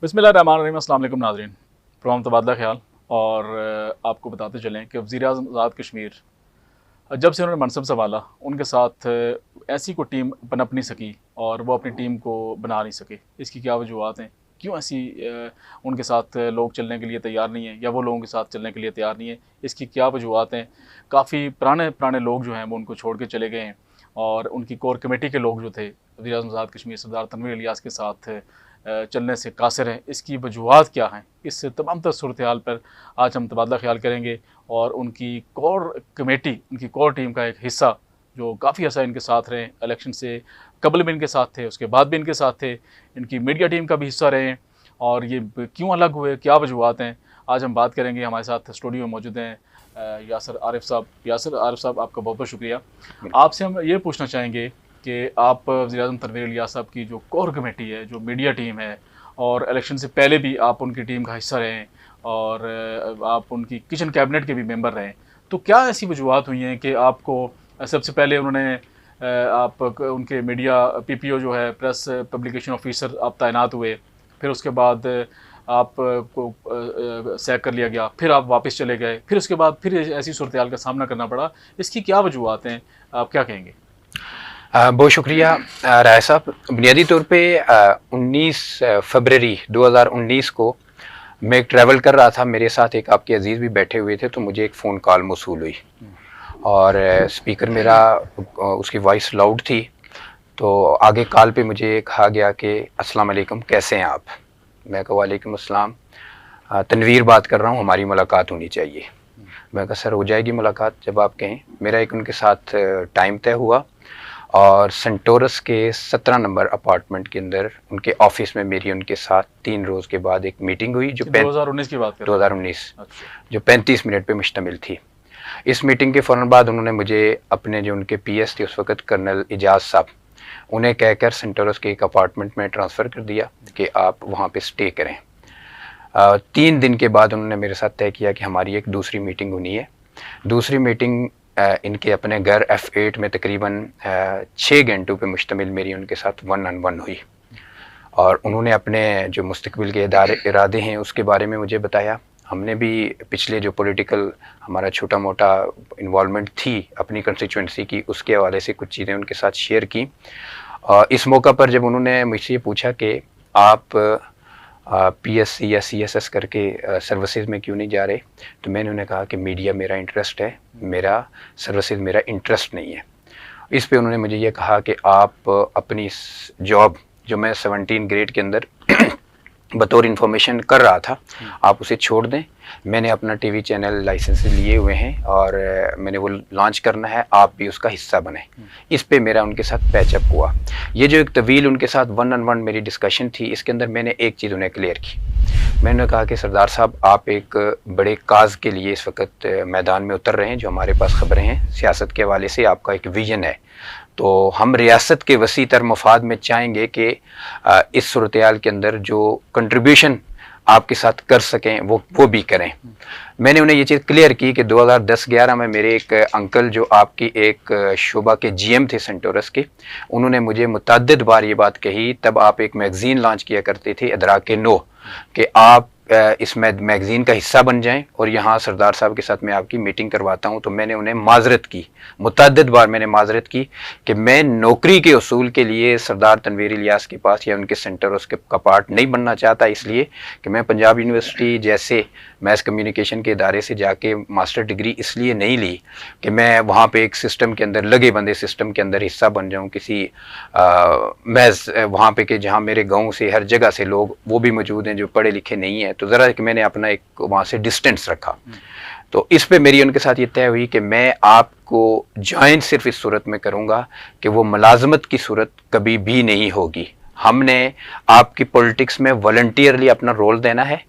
बिस्मिल्लाहिर्रहमानिर्रहीम। अस्सलाम वालेकुम नाज़रीन। प्रोग्राम तबादला ख्याल और आपको बताते चलें कि वज़ीर-ए-आज़म आज़ाद कश्मीर जब से उन्होंने मनसब संभाला उनके साथ ऐसी कोई टीम पनप नहीं सकी और वो अपनी टीम को बना नहीं सके। इसकी क्या वजूहत हैं? क्यों ऐसी उनके साथ लोग चलने के लिए तैयार नहीं हैं या वो लोगों के साथ चलने के लिए तैयार नहीं है? इसकी क्या वजूहत हैं? काफ़ी पुराने लोग जो हैं वो उनको छोड़ के चले गए हैं और उनकी कोर कमेटी के लोग जो थे वज़ीर-ए-आज़म आज़ाद कश्मीर सरदार तनवीर इलियास के साथ चलने से कासिर हैं। इसकी वजूहत क्या हैं? इस तमाम तर सूरत हाल पर आज हम तबादला ख्याल करेंगे और उनकी कोर कमेटी, उनकी कोर टीम का एक हिस्सा जो काफ़ी अर्सा इनके साथ रहे, इलेक्शन से कबल भी इनके साथ थे, उसके बाद भी इनके साथ थे, इनकी मीडिया टीम का भी हिस्सा रहे हैं और ये क्यों अलग हुए, क्या वजूहत हैं, आज हम बात करेंगे। हमारे साथ स्टूडियो में मौजूद हैं यासर आरिफ साहब। यासर आरिफ साहब, आपका बहुत बहुत शुक्रिया। आपसे हम ये पूछना चाहेंगे कि आप वज़ीर-ए-आज़म तनवीर इलियास साहब की जो कोर कमेटी है, जो मीडिया टीम है और इलेक्शन से पहले भी आप उनकी टीम का हिस्सा रहे हैं और आप उनकी किचन कैबिनेट के भी मेंबर रहे हैं, तो क्या ऐसी वजूहत हुई हैं कि आपको सबसे पहले उन्होंने आप उनके मीडिया पीपीओ जो है प्रेस पब्लिकेशन ऑफिसर आप तैनात हुए, फिर उसके बाद आप को सैक कर लिया गया, फिर आप वापस चले गए, फिर उसके बाद फिर ऐसी सूरत हाल का सामना करना पड़ा, इसकी क्या वजूहत हैं, आप क्या कहेंगे? बहुत शुक्रिया राय साहब। बुनियादी तौर पे 19 फरवरी 2019 को मैं एक ट्रैवल कर रहा था, मेरे साथ एक आपके अजीज़ भी बैठे हुए थे, तो मुझे एक फ़ोन कॉल मौसूल हुई और स्पीकर मेरा उसकी वॉइस लाउड थी, तो आगे कॉल पे मुझे कहा गया कि अस्सलाम वालेकुम, कैसे हैं आप? मैं कहा वालेकुम अस्सलाम, तनवीर बात कर रहा हूँ, हमारी मुलाकात होनी चाहिए। मैं कहा सर हो जाएगी मुलाकात जब आप कहें। मेरा एक उनके साथ टाइम तय हुआ और सेंटोरस के 17 नंबर अपार्टमेंट के अंदर उनके ऑफिस में मेरी उनके साथ 3 रोज़ के बाद एक मीटिंग हुई जो 2019 की बात कर 2019 अच्छा। जो 35 मिनट पे मुश्तमिल थी। इस मीटिंग के फ़ौरन बाद उन्होंने मुझे अपने जो उनके पीएस थे उस वक़्त कर्नल एजाज साहब, उन्हें कहकर सेंटोरस के एक अपार्टमेंट में ट्रांसफ़र कर दिया कि आप वहाँ पे स्टे करें। 3 दिन के बाद उन्होंने मेरे साथ तय किया कि हमारी एक दूसरी मीटिंग होनी है। दूसरी मीटिंग इनके अपने घर F8 में तकरीबन 6 घंटों पे मुश्तमिल मेरी उनके साथ 1-on-1 हुई और उन्होंने अपने जो मुस्तकबिल के इरादे हैं उसके बारे में मुझे बताया। हमने भी पिछले जो पॉलिटिकल हमारा छोटा मोटा इन्वॉल्वमेंट थी अपनी कंस्टिट्यूंसी की, उसके हवाले से कुछ चीज़ें उनके साथ शेयर की। इस मौका पर जब उन्होंने मुझसे ये पूछा कि आप पीएससी या सीएसएस करके सर्विसेज में क्यों नहीं जा रहे, तो मैंने उन्हें कहा कि मीडिया मेरा इंटरेस्ट है, मेरा सर्विसेज मेरा इंटरेस्ट नहीं है। इस पे उन्होंने मुझे ये कहा कि आप अपनी जॉब जो मैं 17 ग्रेड के अंदर बतौर इन्फॉर्मेशन कर रहा था आप उसे छोड़ दें। मैंने अपना टीवी चैनल लाइसेंस लिए हुए हैं और मैंने वो लॉन्च करना है, आप भी उसका हिस्सा बने। इस पे मेरा उनके साथ पैचअप हुआ। ये जो एक तवील उनके साथ 1-on-1 मेरी डिस्कशन थी, इसके अंदर मैंने एक चीज़ उन्हें क्लियर की। मैंने कहा कि सरदार साहब आप एक बड़े काज के लिए इस वक्त मैदान में उतर रहे हैं, जो हमारे पास ख़बरें हैं सियासत के हवाले से आपका एक विजन है, तो हम रियासत के वसी तर मफाद में चाहेंगे कि इस सूरत-ए-हाल के अंदर जो कंट्रीब्यूशन आपके साथ कर सकें वो भी करें। मैंने उन्हें ये चीज़ क्लियर की कि 2010-11 में मेरे एक अंकल जो आपकी एक शोबा के जीएम थे सेंटोरस के, उन्होंने मुझे मुतअद्दिद बार ये बात कही। तब आप एक मैगज़ीन लॉन्च किया करते थे अदराक नो, कि आप इस मैगज़ीन का हिस्सा बन जाएं और यहाँ सरदार साहब के साथ मैं आपकी मीटिंग करवाता हूँ। तो मैंने उन्हें माजरत की, मुतअद्दिद बार मैंने माजरत की कि मैं नौकरी के उसूल के लिए सरदार तनवीर इलियास के पास या उनके सेंटोरस का पार्ट नहीं बनना चाहता, इसलिए कि मैं पंजाब यूनिवर्सिटी जैसे मैस कम्युनिकेशन के इदारे से जाके मास्टर डिग्री इसलिए नहीं ली कि मैं वहाँ पे एक सिस्टम के अंदर लगे बंदे सिस्टम के अंदर हिस्सा बन जाऊँ किसी मैस वहाँ पे कि जहाँ मेरे गाँव से हर जगह से लोग वो भी मौजूद हैं जो पढ़े लिखे नहीं हैं, तो ज़रा कि मैंने अपना एक वहाँ से डिस्टेंस रखा। तो इस पे मेरी उनके साथ ये तय हुई कि मैं आपको ज्वाइन सिर्फ इस सूरत में करूँगा कि वो मुलाजमत की सूरत कभी भी नहीं होगी। हमने आपकी पॉलिटिक्स में वॉलंटियरली अपना रोल देना है,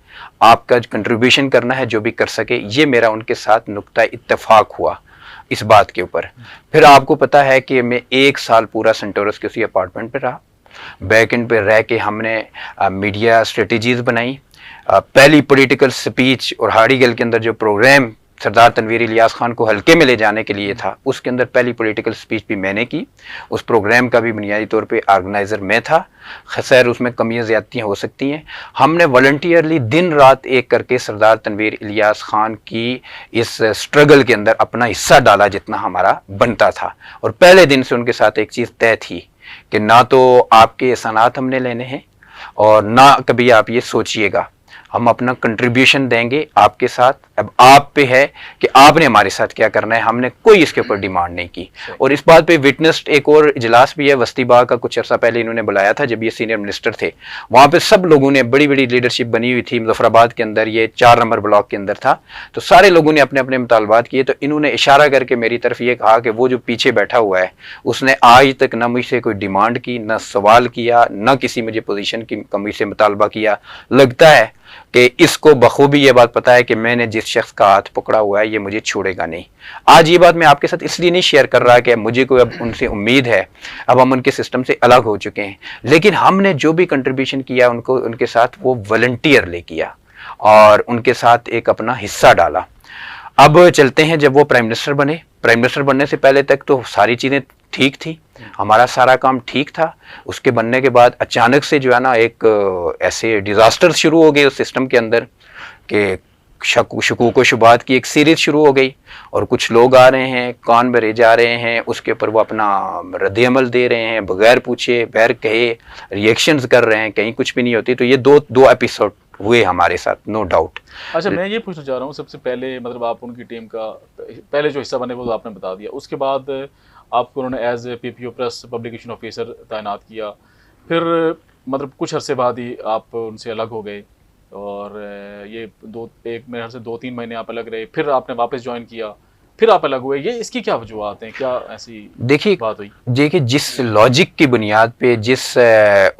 आपका कंट्रीब्यूशन करना है जो भी कर सके। ये मेरा उनके साथ नुक्ता इत्तेफाक हुआ इस बात के ऊपर। फिर आपको पता है कि मैं 1 साल पूरा सेंटोरस के उसी अपार्टमेंट पे रहा। बैक एंड पे रह के हमने मीडिया स्ट्रेटजीज़ बनाई। पहली पॉलिटिकल स्पीच और हाड़ीगल के अंदर जो प्रोग्राम सरदार तनवीर इलियास खान को हल्के में ले जाने के लिए था, उसके अंदर पहली पॉलिटिकल स्पीच भी मैंने की। उस प्रोग्राम का भी बुनियादी तौर पे ऑर्गेनाइज़र मैं था। खैर उसमें कमियां ज़्यादतियाँ हो सकती हैं। हमने वॉलंटियरली दिन रात एक करके सरदार तनवीर इलियास खान की इस स्ट्रगल के अंदर अपना हिस्सा डाला जितना हमारा बनता था। और पहले दिन से उनके साथ एक चीज़ तय थी कि ना तो आपके एहसानात हमने लेने हैं और ना कभी आप ये सोचिएगा, हम अपना कंट्रीब्यूशन देंगे आपके साथ। अब आप पे है कि आपने हमारे साथ क्या करना है, हमने कोई इसके ऊपर डिमांड नहीं की। और इस बात पे विटनेस्ड एक और इजलास भी है वस्ती बाग का, कुछ अर्सा पहले इन्होंने बुलाया था जब ये सीनियर मिनिस्टर थे। वहाँ पे सब लोगों ने, बड़ी बड़ी लीडरशिप बनी हुई थी मुजफ्फराबाद के अंदर, ये 4 नंबर ब्लॉक के अंदर था, तो सारे लोगों ने अपने अपने मुतालबात किए। तो इन्होंने इशारा करके मेरी तरफ ये कहा कि वो जो पीछे बैठा हुआ है उसने आज तक न मुझसे कोई डिमांड की, न सवाल किया, न किसी मुझे पोजीशन की कमी से मुतालबा किया। लगता है कि इसको बखूबी ये बात पता है कि मैंने जिस शख्स का हाथ पकड़ा हुआ है ये मुझे छोड़ेगा नहीं। आज ये बात मैं आपके साथ इसलिए नहीं शेयर कर रहा कि मुझे कोई अब उनसे उम्मीद है, अब हम उनके सिस्टम से अलग हो चुके हैं, लेकिन हमने जो भी कंट्रीब्यूशन किया उनको उनके साथ वो वॉलंटियरली किया और उनके साथ एक अपना हिस्सा डाला। अब चलते हैं, जब वो प्राइम मिनिस्टर बने, प्राइम मिनिस्टर बनने से पहले तक तो सारी चीज़ें ठीक थी, हमारा सारा काम ठीक था। उसके बनने के बाद अचानक से जो है ना एक ऐसे डिज़ास्टर शुरू हो गए उस सिस्टम के अंदर कि शकूक व शुबात की एक सीरीज शुरू हो गई और कुछ लोग आ रहे हैं, कान भरे जा रहे हैं, उसके ऊपर वो अपना रद्द-ए-अमल दे रहे हैं, बगैर पूछे बगैर कहे रिएक्शंस कर रहे हैं, कहीं कुछ भी नहीं होती। तो ये दो एपिसोड हुए हमारे साथ, नो डाउट। अच्छा, मैं ये पूछना चाह रहा हूँ, सबसे पहले मतलब आप उनकी टीम का पहले जो हिस्सा बने वो तो आपने बता दिया, उसके बाद आपको उन्होंने as a PPO press publication officer तैनात किया, फिर मतलब कुछ अरसे बाद ही आप उनसे अलग हो गए और ये मेरे ख्याल से 2-3 महीने आप अलग रहे, फिर आपने वापस ज्वाइन किया, फिर आप अलग हुए। ये इसकी क्या वजूहत हैं, क्या ऐसी बात हुई? देखिए जिस लॉजिक की बुनियाद पे, जिस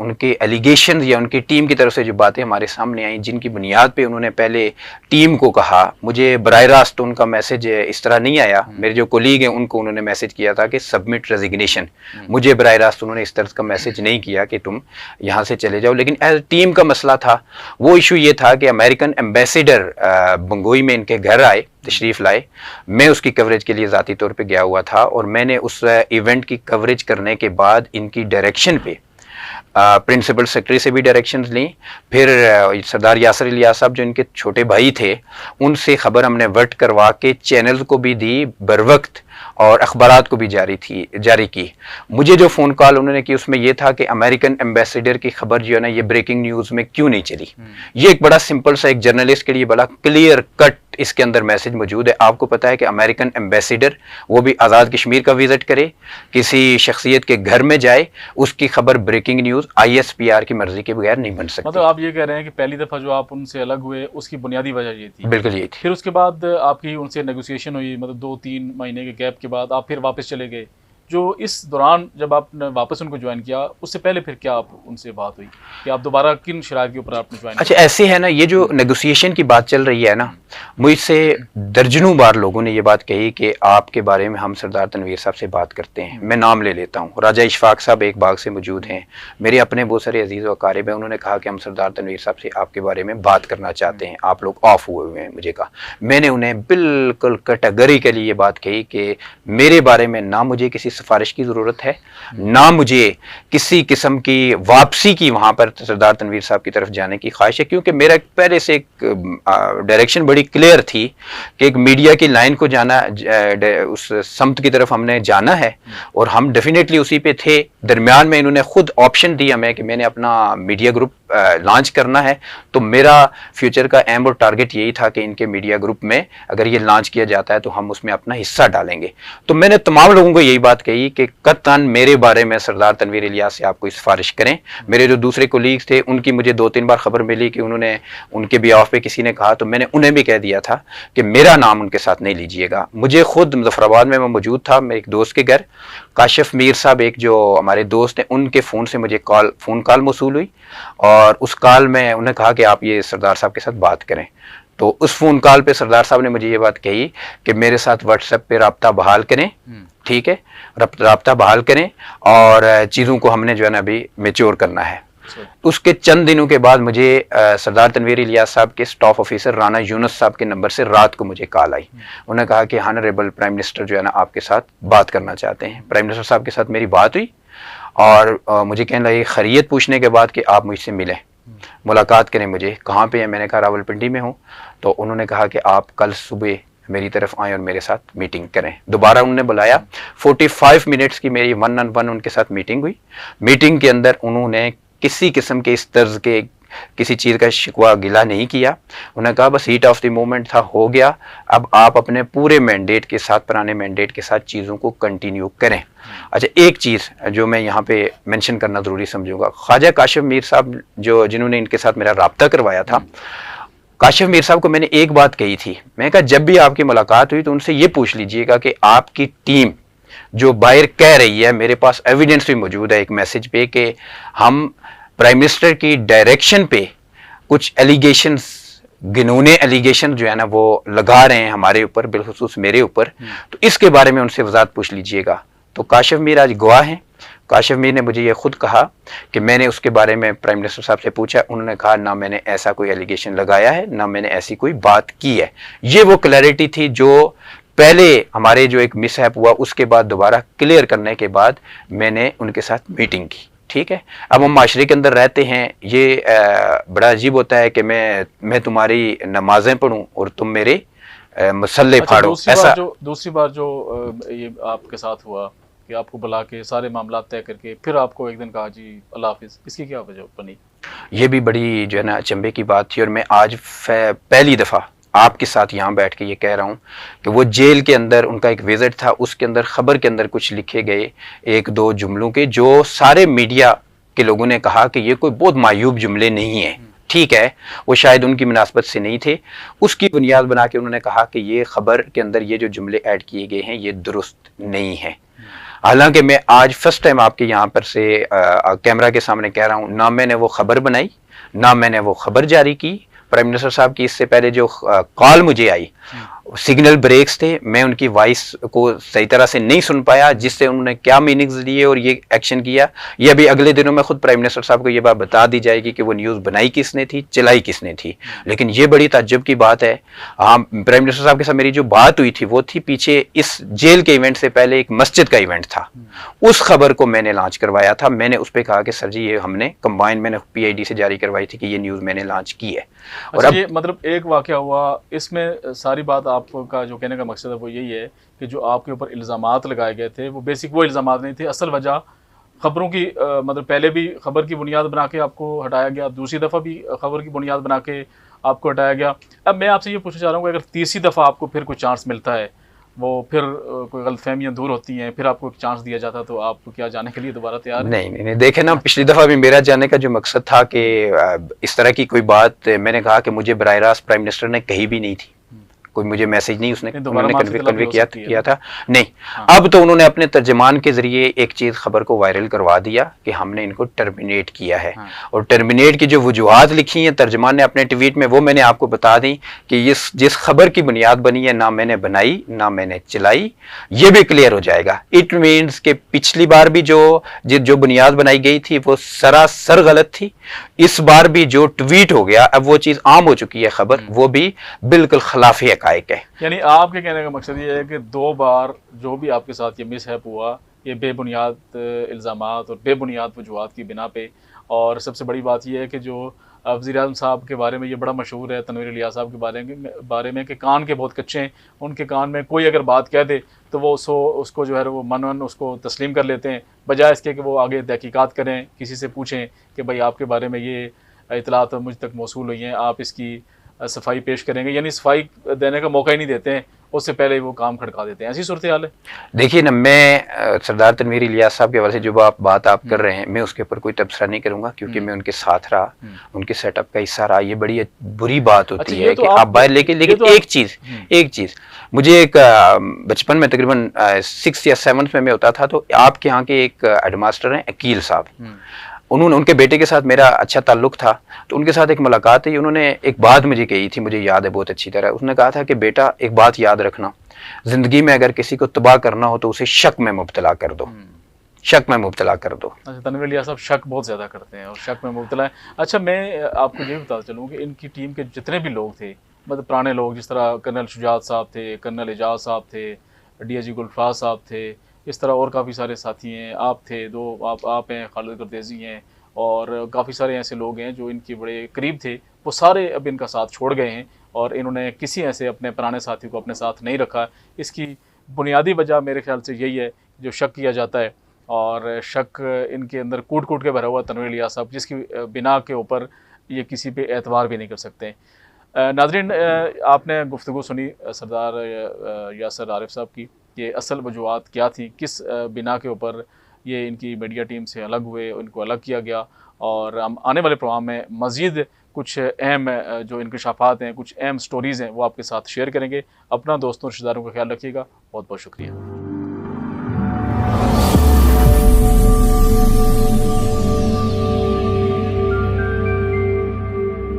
उनके एलिगेशन या उनकी टीम की तरफ से जो बातें हमारे सामने आई, जिनकी बुनियाद पे उन्होंने पहले टीम को कहा, मुझे बराह रास्त उनका मैसेज इस तरह नहीं आया। मेरे जो कोलीग हैं उनको उन्होंने मैसेज किया था कि सबमिट रेजिग्नेशन, मुझे बराह रास्त उन्होंने इस तरह का मैसेज नहीं किया कि तुम यहाँ से चले जाओ। लेकिन एज टीम का मसला था, वो इशू ये था कि अमेरिकन एम्बेसडर बंगोई में इनके घर आए, तशरीफ़ लाए। मैं उसकी कवरेज के लिए ज़ाती तौर पे गया हुआ था और मैंने उस इवेंट की कवरेज करने के बाद इनकी डायरेक्शन पे प्रिंसिपल सेक्रेटरी से भी डायरेक्शंस ली, फिर सरदार यासर इलियास साहब जो इनके छोटे भाई थे उनसे ख़बर हमने वर्ट करवा के चैनल्स को भी दी बर वक्त और अखबारात को भी जारी की। मुझे जो फ़ोन कॉल उन्होंने की उसमें यह था कि अमेरिकन एम्बेसडर की खबर जो है ना ये ब्रेकिंग न्यूज़ में क्यों नहीं चली। ये एक बड़ा सिंपल सा, एक जर्नलिस्ट के लिए बड़ा क्लियर कट इसके अंदर मैसेज मौजूद है। आपको पता है कि अमेरिकन एम्बेसडर वो भी आज़ाद कश्मीर का विजिट करे, किसी शख्सियत के घर में जाए, उसकी खबर ब्रेकिंग न्यूज़ ISPR की मर्जी के बगैर नहीं बन सकती। मतलब आप ये कह रहे हैं कि पहली दफ़ा जो आप उनसे अलग हुए उसकी बुनियादी वजह ये थी? बिल्कुल ये थी। फिर उसके बाद आपकी उनसे नेगोशिएशन हुई, मतलब 2-3 महीने के गैप के बाद आप फिर वापस चले गए। जो इस दौरान जब आपने वापस उनको ज्वाइन किया, उससे पहले फिर क्या आप उनसे बात हुई कि आप दोबारा किन शराइत के ऊपर आपने ज्वाइन किया? अच्छा ऐसे है ना, ये जो नेगोशिएशन की बात चल रही है ना, मुझसे दर्जनों बार लोगों ने ये बात कही कि आपके बारे में हम सरदार तनवीर साहब से बात करते हैं। मैं नाम ले लेता हूँ, राजा इशफाक साहब एक बाग से मौजूद हैं, मेरे अपने बहुत सारे अजीज़ व अकारिब हैं, उन्होंने कहा कि हम सरदार तनवीर साहब से आपके बारे में बात करना चाहते हैं, आप लोग ऑफ हुए हुए हैं। मुझे कहा, मैंने उन्हें बिल्कुल कैटेगरिकली ये बात कही कि मेरे बारे में ना मुझे किसी सिफारिश की ज़रूरत है, ना मुझे किसी किस्म की वापसी की वहाँ पर सरदार तनवीर साहब की तरफ जाने की ख्वाहिश है, क्योंकि मेरा पहले से एक डायरेक्शन बड़ी क्लियर थी कि एक मीडिया की लाइन को जाना, उस समत की तरफ हमने जाना है और हम डेफिनेटली उसी पे थे। दरमियान में इन्होंने खुद ऑप्शन दिया हमें कि मैंने अपना मीडिया ग्रुप लॉन्च करना है, तो मेरा फ्यूचर का एम और टारगेट यही था कि इनके मीडिया ग्रुप में अगर ये लॉन्च किया जाता है तो हम उसमें अपना हिस्सा डालेंगे। तो मैंने तमाम लोगों को यही बात कही कि कतन मेरे बारे में सरदार तनवीर इलियास से आप कोई सिफारिश करें। मेरे जो दूसरे कोलीग्स थे उनकी मुझे 2-3 बार खबर मिली कि उन्होंने उनके बिहाफ पे किसी ने कहा, तो मैंने उन्हें भी कह दिया था कि मेरा नाम उनके साथ नहीं लीजिएगा। मुझे खुद मुजफ्फराबाद में मैं मौजूद था, मेरे एक दोस्त के घर, काशिफ मीर साहब एक जो हमारे दोस्त हैं, उनके फ़ोन से मुझे फ़ोन कॉल मौसूल हुई और उस कॉल में उन्हें कहा कि आप ये सरदार साहब के साथ बात करें। तो उस फ़ोन कॉल पे सरदार साहब ने मुझे ये बात कही कि मेरे साथ व्हाट्सएप पे रब्ता बहाल करें, ठीक है, रब्ता बहाल करें और चीज़ों को हमने जो है ना अभी मैच्योर करना है। اس کے چند دنوں کے بعد مجھے سردار تنویر الیاس صاحب کے اسٹاف آفیسر رانا یونس صاحب کے نمبر سے رات کو مجھے کال آئی. انہوں نے کہا کہ ہانریبل پرائم منسٹر جو ہے نا آپ کے ساتھ بات کرنا چاہتے ہیں. پرائم منسٹر صاحب کے ساتھ میری بات ہوئی اور مجھے کہنے لگے خیریت پوچھنے کے بعد کہ آپ مجھ سے ملیں, ملاقات کریں. مجھے کہاں پہ ہیں؟ میں نے کہا راولپنڈی میں ہوں. تو انہوں نے کہا کہ آپ کل صبح میری طرف آئیں اور میرے ساتھ میٹنگ کریں. دوبارہ انہوں نے بلایا. 45 منٹس کی میری 1 on 1 ان کے ساتھ میٹنگ ہوئی. میٹنگ کے اندر انہوں نے کسی قسم کے اس طرز کے کسی چیز کا شکوہ گلا نہیں کیا. انہوں نے کہا بس ہیٹ آف دی مومنٹ تھا, ہو گیا, اب آپ اپنے پورے مینڈیٹ کے ساتھ, پرانے مینڈیٹ کے ساتھ چیزوں کو کنٹینیو کریں. اچھا, ایک چیز جو میں یہاں پہ مینشن کرنا ضروری سمجھوں گا, خواجہ کاشف میر صاحب جنہوں نے ان کے ساتھ میرا رابطہ کروایا تھا, کاشف میر صاحب کو میں نے ایک بات کہی تھی. میں نے کہا جب بھی آپ کی ملاقات ہوئی تو ان سے یہ پوچھ لیجئے گا کہ آپ کی ٹیم جو باہر کہہ رہی ہے, میرے پاس ایویڈنس بھی موجود ہے ایک میسج پہ, کہ ہم پرائم منسٹر کی ڈائریکشن پہ کچھ ایلیگیشنز, گنونے ایلیگیشن جو ہے نا وہ لگا رہے ہیں ہمارے اوپر, بالخصوص میرے اوپر, تو اس کے بارے میں ان سے وضاحت پوچھ لیجئے گا. تو کاشف میر آج گواہ ہیں. کاشف میر نے مجھے یہ خود کہا کہ میں نے اس کے بارے میں پرائم منسٹر صاحب سے پوچھا, انہوں نے کہا نہ میں نے ایسا کوئی ایلیگیشن لگایا ہے, نہ میں نے ایسی کوئی بات کی ہے. یہ وہ کلیئرٹی تھی جو پہلے ہمارے جو ایک مس ہیپ ہوا اس کے بعد دوبارہ کلیئر کرنے کے بعد میں نے ان کے ساتھ میٹنگ کی. ٹھیک ہے, اب ہم معاشرے کے اندر رہتے ہیں, یہ بڑا عجیب ہوتا ہے کہ میں تمہاری نمازیں پڑھوں اور تم میرے مسلے پھاڑو. ایسا دوسری بار جو یہ آپ کے ساتھ ہوا کہ آپ کو بلا کے سارے معاملات طے کر کے پھر آپ کو ایک دن کہا جی اللہ حافظ, اس کی کیا وجہ بنی؟ یہ بھی بڑی جو ہے نا اچنبے کی بات تھی, اور میں آج پہلی دفعہ آپ کے ساتھ یہاں بیٹھ کے یہ کہہ رہا ہوں کہ وہ جیل کے اندر ان کا ایک وزٹ تھا, اس کے اندر خبر کے اندر کچھ لکھے گئے 1-2 جملوں کے, جو سارے میڈیا کے لوگوں نے کہا کہ یہ کوئی بہت معیوب جملے نہیں ہیں. ٹھیک ہے, وہ شاید ان کی مناسبت سے نہیں تھے. اس کی بنیاد بنا کے انہوں نے کہا کہ یہ خبر کے اندر یہ جو جملے ایڈ کیے گئے ہیں یہ درست نہیں ہیں. حالانکہ میں آج فرسٹ ٹائم آپ کے یہاں پر سے کیمرہ کے سامنے کہہ رہا ہوں, نہ میں نے وہ خبر بنائی, نہ میں نے وہ خبر جاری کی. پرائم منسٹر صاحب کی اس سے پہلے جو کال مجھے آئی, سگنل بریکس تھے, میں ان کی وائس کو صحیح طرح سے نہیں سن پایا, جس سے انہوں نے کیا میننگز لیے اور یہ ایکشن کیا, یہ ابھی اگلے دنوں میں خود پرائم منسٹر صاحب کو یہ بات بتا دی جائے گی کہ وہ نیوز بنائی کس نے تھی, چلائی کس نے تھی. لیکن یہ بڑی تعجب کی بات ہے, پرائم منسٹر صاحب کے ساتھ میری جو بات ہوئی تھی وہ تھی پیچھے اس جیل کے ایونٹ سے پہلے ایک مسجد کا ایونٹ تھا, اس خبر کو میں نے لانچ کروایا تھا. میں نے اس پہ کہا کہ سر جی یہ ہم نے کمبائن, میں نے PID سے جاری کروائی تھی کہ یہ نیوز میں نے لانچ کی ہے. اور اب یہ مطلب ایک واقعہ ہوا, اس میں ساری بات آپ کا جو کہنے کا مقصد ہے وہ یہی ہے کہ جو آپ کے اوپر الزامات لگائے گئے تھے وہ بیسک وہ الزامات نہیں تھے, اصل وجہ خبروں کی مطلب پہلے بھی خبر کی بنیاد بنا کے آپ کو ہٹایا گیا, دوسری دفعہ بھی خبر کی بنیاد بنا کے آپ کو ہٹایا گیا. اب میں آپ سے یہ پوچھنا چاہ رہا ہوں کہ اگر تیسری دفعہ آپ کو پھر کوئی چانس ملتا ہے, وہ پھر کوئی غلط فہمیاں دور ہوتی ہیں, پھر آپ کو ایک چانس دیا جاتا تو آپ کیا جانے کے لیے دوبارہ تیار ہیں؟ نہیں, دیکھیں نا, پچھلی دفعہ بھی میرا جانے کا جو مقصد تھا کہ اس طرح کی کوئی بات, میں نے کہا کہ مجھے براہ راست پرائم منسٹر نے کہی بھی نہیں تھی, کوئی مجھے میسج نہیں اس نے کنوے کیا تھا. نہیں, اب تو انہوں نے اپنے ترجمان کے ذریعے ایک چیز خبر کو وائرل کروا دیا کہ ہم نے ان کو ٹرمینیٹ کیا ہے, اور ٹرمینیٹ کی جو وجوہات لکھی ہیں ترجمان نے اپنے ٹویٹ میں, وہ میں نے آپ کو بتا دیں کہ جس خبر کی بنیاد بنی ہے نہ میں نے بنائی نہ میں نے چلائی, یہ بھی کلیئر ہو جائے گا. اٹ مینس کہ پچھلی بار بھی جو بنیاد بنائی گئی تھی وہ سراسر غلط تھی, اس بار بھی جو ٹویٹ ہو گیا اب وہ چیز عام ہو چکی ہے خبر, وہ بھی بالکل خلاف حقائق ہے. یعنی آپ کے کہنے کا مقصد یہ ہے کہ 2 بار جو بھی آپ کے ساتھ یہ مس ہیپ ہوا یہ بے بنیاد الزامات اور بے بنیاد وجوہات کی بنا پہ, اور سب سے بڑی بات یہ ہے کہ جو وزیر اعظم صاحب کے بارے میں یہ بڑا مشہور ہے, تنویر الیاس صاحب کے بارے میں کہ کان کے بہت کچے ہیں, ان کے کان میں کوئی اگر بات کہہ دے تو وہ اس کو جو ہے وہ من اس کو تسلیم کر لیتے ہیں, بجائے اس کے کہ وہ آگے تحقیقات کریں, کسی سے پوچھیں کہ بھائی آپ کے بارے میں یہ اطلاعات مجھ تک موصول ہوئی ہیں, آپ اس کی صفائی پیش کریں گے. یعنی صفائی دینے کا موقع ہی نہیں دیتے ہیں, اس سے پہلے وہ کام کھڑکا دیتے ہیں. ایسی صورتحال ہے. دیکھیے نا, میں سردار تنویر الیاس صاحب کے حوالے سے جو بات آپ کر رہے ہیں, میں اس کے اوپر کوئی تبصرہ نہیں کروں گا, کیونکہ میں ان کے ساتھ رہا, ان کے سیٹ اپ کا حصہ رہا. یہ بڑی بری بات ہوتی ہے کہ آپ باہر لیکن ایک چیز مجھے ایک بچپن میں تقریباً 6 یا 7 میں ہوتا تھا, تو آپ کے یہاں کے ایک ہیڈ ماسٹر ہیں عقیل صاحب, انہوں نے ان کے بیٹے کے ساتھ میرا اچھا تعلق تھا, تو ان کے ساتھ ایک ملاقات ہے, انہوں نے ایک بات مجھے کہی تھی, مجھے یاد ہے بہت اچھی طرح. اس نے کہا تھا کہ بیٹا ایک بات یاد رکھنا, زندگی میں اگر کسی کو تباہ کرنا ہو تو اسے شک میں مبتلا کر دو. शक में मुब्तला कर दो। अच्छा, तनवीर इलियास साहब शक बहुत ज़्यादा करते हैं और शक में मुब्तला है। अच्छा, मैं आपको ये भी बताता चलूँ कि इनकी टीम के जितने भी लोग थे, मतलब पुराने लोग, जिस तरह कर्नल शुजात साहब थे, कर्नल एजाज साहब थे, डीआईजी गुलफाज साहब थे, इस तरह और काफ़ी सारे साथी हैं, आप थे, दो आप हैं, खालिद गर्देजी हैं, और काफ़ी सारे ऐसे लोग हैं जो इनके बड़े करीब थे, वो सारे अब इनका साथ छोड़ गए हैं और इन्होंने किसी ऐसे अपने पुराने साथी को अपने साथ नहीं रखा। इसकी बुनियादी वजह मेरे ख्याल से यही है, जो शक किया जाता है, और शक इनके अंदर कूट कूट के भरा हुआ तनवीर इलियास साहब, जिसकी बिना के ऊपर ये किसी पे एतबार भी नहीं कर सकते। नाज़रीन, आपने गुफ्तगू सुनी सरदार यासर आरिफ साहब की कि असल वजूहात क्या थी, किस बिना के ऊपर ये इनकी मीडिया टीम से अलग हुए, इनको अलग किया गया, और हम आने वाले प्रोग्राम में मज़ीद कुछ अहम जो इंकशाफात हैं, कुछ अहम स्टोरीज़ हैं, वो आपके साथ शेयर करेंगे। अपना दोस्तों रिश्तेदारों का ख्याल रखिएगा। बहुत बहुत शुक्रिया।